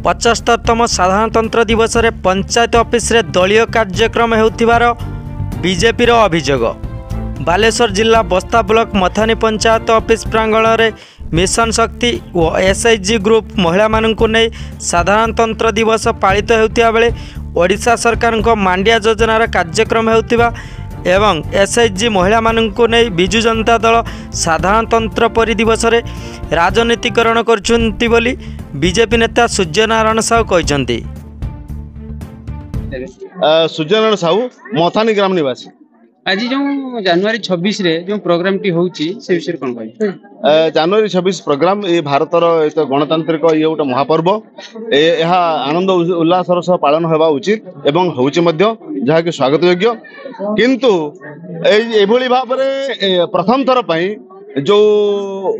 75तम साधारणतंत्र दिवस रे पंचायत ऑफिस रे दलीय कार्यक्रम हेउथिबार बीजेपी अभियोग। बालेश्वर जिला बस्ता ब्लॉक मथानी पंचायत ऑफिस प्रांगण रे मिशन शक्ति और एसएचजी ग्रुप महिला माननकु नै साधारणतंत्र दिवस पालित हेउथिया बेले ओडिशा सरकार को मांडिया योजनार कार्यक्रम हेउथिबा एवं एसएचजी महिला माननकु नै बिजु जनता दल साधारणतंत्र परि दिवस रे राजनीतिकरण करछुंती बोली बीजेपी नेता सूर्यनारायण साहू कहते। सूर्यनारायण साहू मथानी ग्राम निवासी। आज जो जनवरी 26 रे जो प्रोग्राम टी होउची से विषय कोन कहै? जनवरी 26 प्रोग्राम ये भारतर एक गणतांत्रिक ये गोटे महापर्व यह आनंद उल्लासर सह पालन होगा उचित एवं होउची मध्य जहा कि स्वागत योग्य। किंतु एभली भाव में प्रथम थर पई जो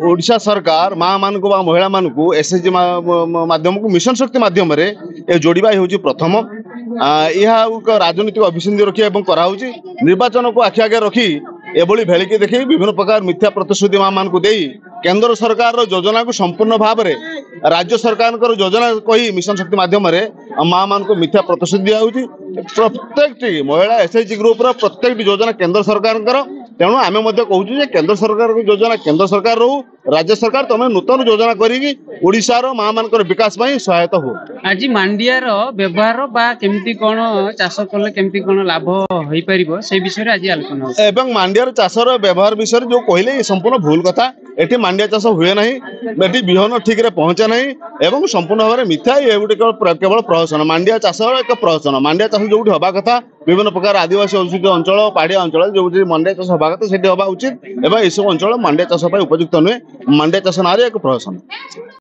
ओडिशा सरकार माँ मान को महिला मान को एसएचजी माध्यम को मिशन शक्ति माध्यम रे जोड़िबा होउची प्रथम यह राजनीतिक अभिसंधि रखी कराऊँगी निर्वाचन को आखि आगे रखी एभली भेलिकी देखी विभिन्न प्रकार मिथ्या प्रतिश्रुति माँ मान को देई केंद्र सरकार योजना को संपूर्ण भाव में राज्य सरकार योजना कही मिशन शक्ति माध्यम माँ मान को मिथ्या प्रतिश्रुति दिया प्रत्येक महिला एसएचजी ग्रुप प्रत्येक योजना केंद्र सरकार तेणु आम कहूँ केंद्र सरकार योजना केंद्र सरकार रो राज्य सरकार तुम नूतन योजना करीशार माँ मान विकास सहायता हो। आज मांडियार व्यवहार बा केमती कोन चाष कले केमती कोन लाभ होई परिबो से विषय आज आलोचना हो एवं मांडियार चाषर व्यवहार विषय जो कहले संपूर्ण भूल कथा। एटी मांडिया चाष हुए ना एटी बिहन ठीक रे पहुंचे ना एवं संपूर्ण भाव में मिथ्या ये गोटे केवल प्रहसन मांडिया चाष एक प्रहसन मांडिया चाष जो हवा कथा विभिन्न प्रकार आदिवासी अधुषित अंचल पहाड़िया अंचल जो मांडिया चाष हवा कथा से हवा उचित एवं यह सब अंचल मांडिया चाष उपयुक्त नुहे मांडिया चाष ना एक प्रहसन।